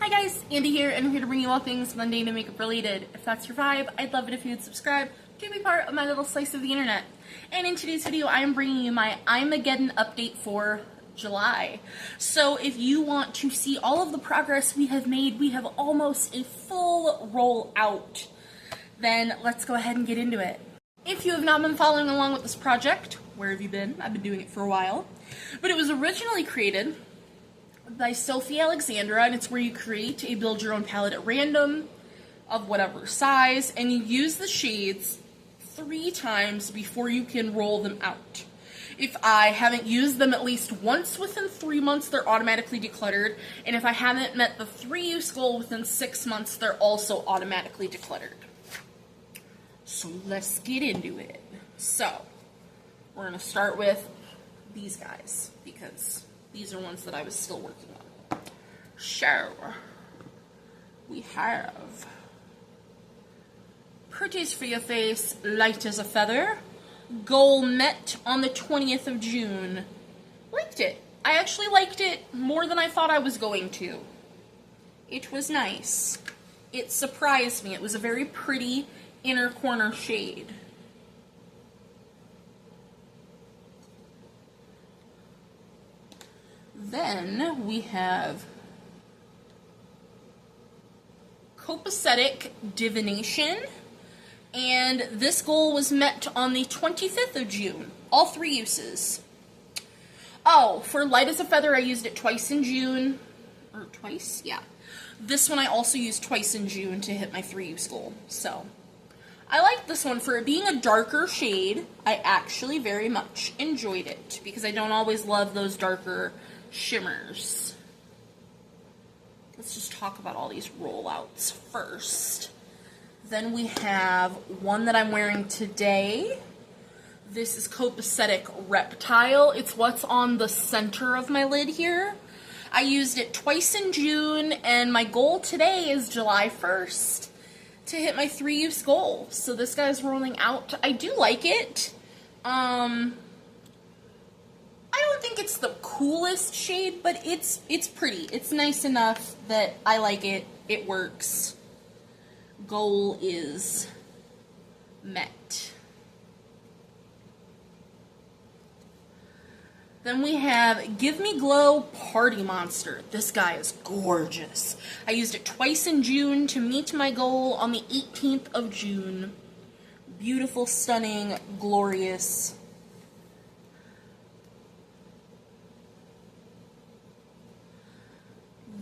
Hi guys, Andy here, and I'm here to bring you all things mundane and makeup related. If that's your vibe, I'd love it if you would subscribe to be part of my little slice of the internet. And in today's video, I am bringing you my Eyemaggedon update for July. So if you want to see all of the progress we have made, we have almost a full roll out, then let's go ahead and get into it. If you have not been following along with this project, where have you been? I've been doing it for a while. But it was originally created by Sophie Alexandra, and it's where you create a build your own palette at random of whatever size, and you use the shades 3 times before you can roll them out. If I haven't used them at least once within 3 months, they're automatically decluttered, and if I haven't met the 3-use goal within 6 months, they're also automatically decluttered. So let's get into it. So we're going to start with these guys, because these are ones that I was still working on. So, we have Pretties for Your Face, Light as a Feather. Goal met on the 20th of June. Liked it. I actually liked it more than I thought I was going to. It was nice. It surprised me. It was a very pretty inner corner shade. Then we have Copacetic Divination, and this goal was met on the 25th of June. All 3 uses. Oh, for Light as a Feather, I used it twice in June. Or twice? Yeah. This one I also used twice in June to hit my 3-use goal. So, I like this one. For it being a darker shade, I actually very much enjoyed it, because I don't always love those darker shimmers. Let's just talk about all these rollouts first. Then we have one that I'm wearing today. This is Copacetic Reptile. It's what's on the center of my lid here. I used it twice in June, and my goal today is July 1st to hit my 3-use goal. So this guy's rolling out. I do like it. I don't think it's the coolest shade, but it's pretty. It's nice enough that I like it. It works. Goal is met. Then we have Give Me Glow Party Monster. This guy is gorgeous. I used it twice in June to meet my goal on the 18th of June. Beautiful, stunning, glorious.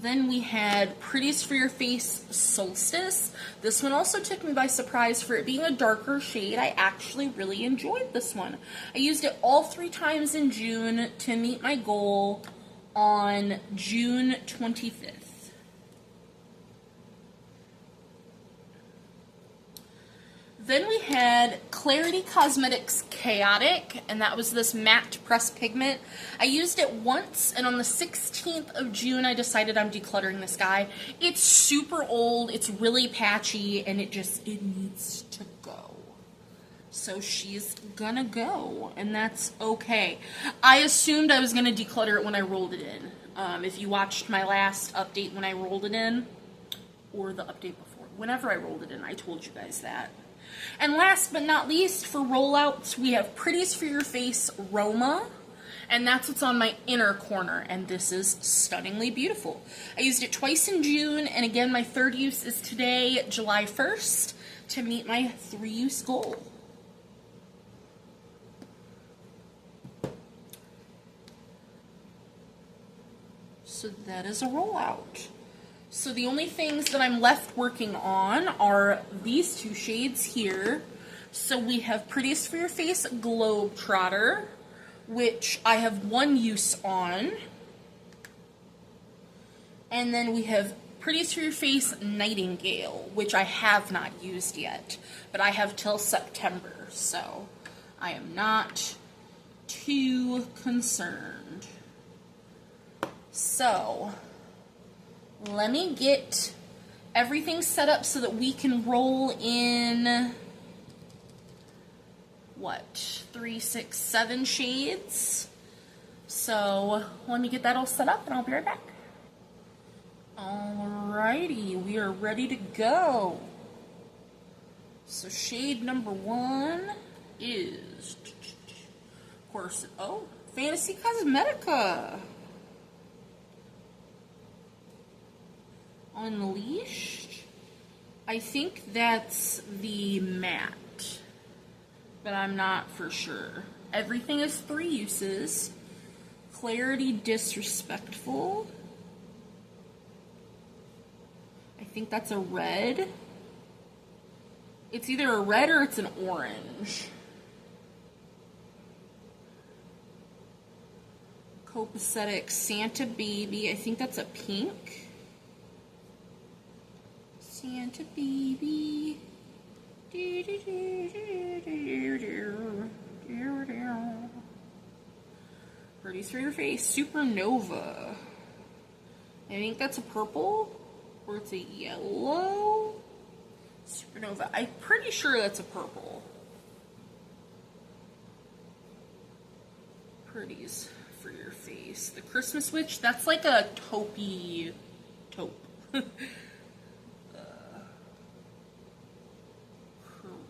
Then we had Pretties for Your Face Solstice. This one also took me by surprise for it being a darker shade. I actually really enjoyed this one. I used it all 3 times in June to meet my goal on June 25th. Then we had Clarity Cosmetics Chaotic, and that was this matte pressed pigment. I used it once, and on the 16th of June, I decided I'm decluttering this guy. It's super old, it's really patchy, and it needs to go. So she's gonna go, and that's okay. I assumed I was gonna declutter it when I rolled it in. If you watched my last update when I rolled it in, or the update before, whenever I rolled it in, I told you guys that. And last but not least, for rollouts, we have Pretties for Your Face Roma, and that's what's on my inner corner, and this is stunningly beautiful. I used it twice in June, and again, my 3rd use is today, July 1st, to meet my 3-use goal. So that is a rollout. So the only things that I'm left working on are these 2 shades here. So we have Pretties for Your Face Globetrotter, which I have 1 use on. And then we have Pretties for Your Face Nightingale, which I have not used yet, but I have till September, so I am not too concerned. So let me get everything set up so that we can roll in, what, 3, 6, 7 shades. So let me get that all set up and I'll be right back. Alright. Alrighty, we are ready to go. So shade number 1 is, of course, oh, Fantasy Cosmetica. Unleashed. I think that's the matte, but I'm not for sure. Everything is 3 uses. Clarity Disrespectful. I think that's a red. It's either a red or it's an orange. Copacetic Santa Baby. I think that's a pink. Santa Baby. Pretty for your face. Supernova. I think that's a purple. Or it's a yellow. Supernova. I'm pretty sure that's a purple. Pretties for your face. The Christmas Witch, that's like a taupey taupe.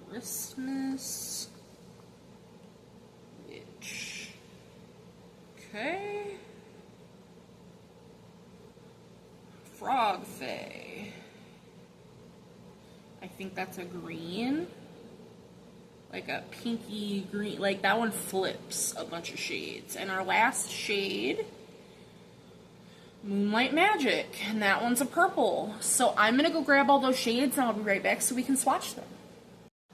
Christmas Witch. Okay. Frog Fae. I think that's a green. Like a pinky green. Like that one flips a bunch of shades. And our last shade, Moonlight Magic. And that one's a purple. So I'm going to go grab all those shades and I'll be right back so we can swatch them.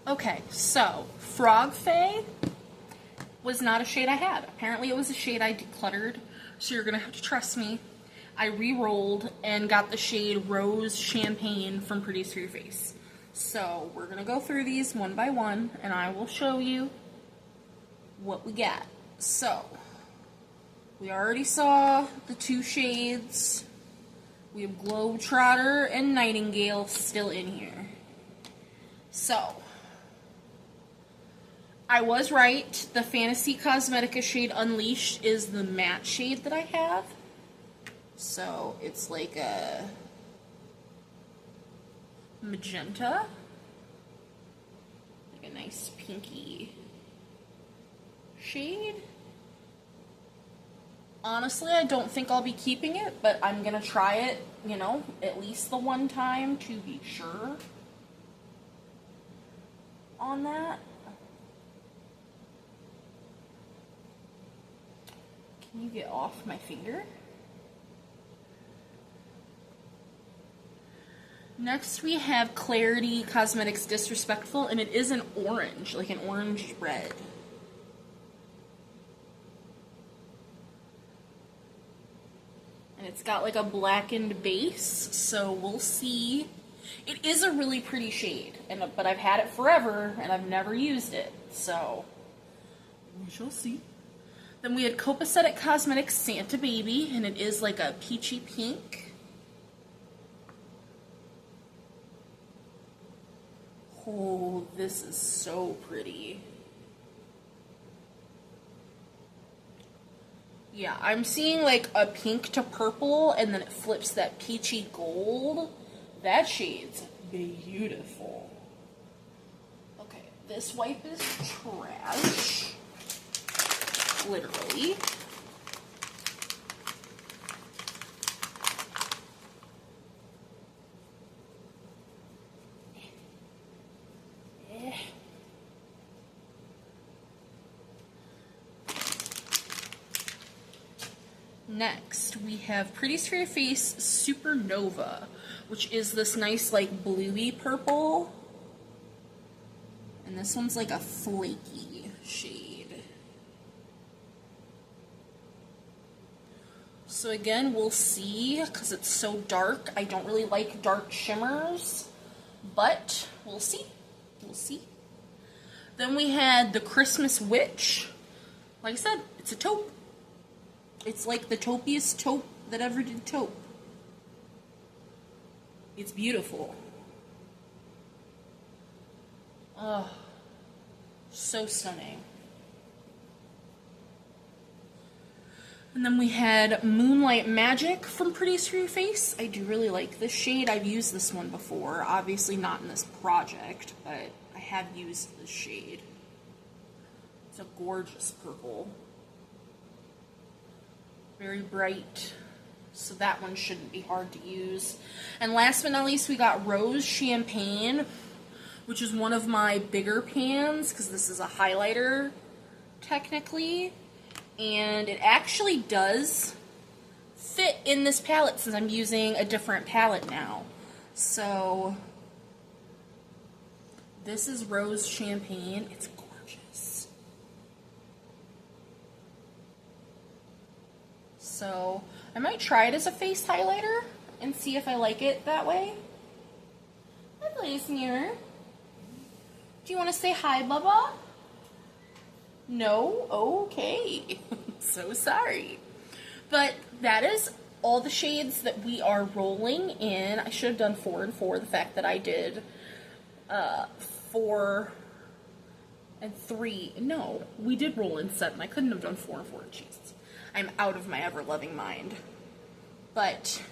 Okay, so Frog Fae was not a shade I had. Apparently it was a shade I decluttered. So you're going to have to trust me. I re-rolled and got the shade Rose Champagne from Pretties for Your Face. So we're going to go through these one by one and I will show you what we got. So we already saw the 2 shades. We have Globetrotter and Nightingale still in here. So I was right. The Fantasy Cosmetica shade Unleashed is the matte shade that I have. So it's like a magenta, like a nice pinky shade. Honestly, I don't think I'll be keeping it, but I'm gonna try it, you know, at least the one time to be sure on that. Can you get off my finger? Next we have Clarity Cosmetics Disrespectful, and it is an orange, like an orange red. And it's got like a blackened base, so we'll see. It is a really pretty shade, but I've had it forever and I've never used it, so we shall see. Then we had Copacetic Cosmetics Santa Baby, and it is like a peachy pink. Oh, this is so pretty. Yeah, I'm seeing like a pink to purple, and then it flips that peachy gold. That shade's beautiful. Okay, this wipe is trash. Literally. Next, we have Pretties for Your Face Supernova, which is this nice, like, bluey purple. And this one's like a flaky shade. So again, we'll see, because it's so dark. I don't really like dark shimmers, but we'll see. We'll see. Then we had the Christmas Witch. Like I said, it's a taupe. It's like the taupiest taupe that ever did taupe. It's beautiful. Oh, so stunning. And then we had Moonlight Magic from Pretties for Your Face. I do really like this shade. I've used this one before. Obviously not in this project, but I have used this shade. It's a gorgeous purple. Very bright. So that one shouldn't be hard to use. And last but not least, we got Rose Champagne, which is one of my bigger pans, because this is a highlighter, technically. And it actually does fit in this palette since I'm using a different palette now. So this is Rose Champagne. It's gorgeous. So I might try it as a face highlighter and see if I like it that way. Hi, Blaze Mirror. Do you want to say hi, Bubba? No? Okay. So sorry. But that is all the shades that we are rolling in. I should have done 4 and 4. The fact that I did 4 and 3. No, we did roll in 7. I couldn't have done 4 and 4. Jeez. I'm out of my ever-loving mind. But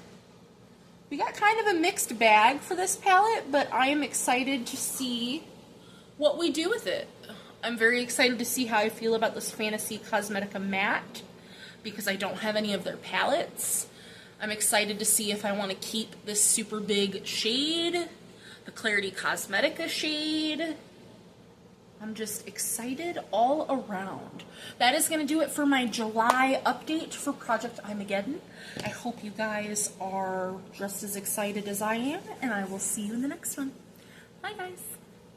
we got kind of a mixed bag for this palette, but I am excited to see what we do with it. I'm very excited to see how I feel about this Fantasy Cosmetica matte because I don't have any of their palettes. I'm excited to see if I want to keep this super big shade, the Clarity Cosmetica shade. I'm just excited all around. That is going to do it for my July update for Project Eyemaggedon. I hope you guys are just as excited as I am, and I will see you in the next one. Bye, guys.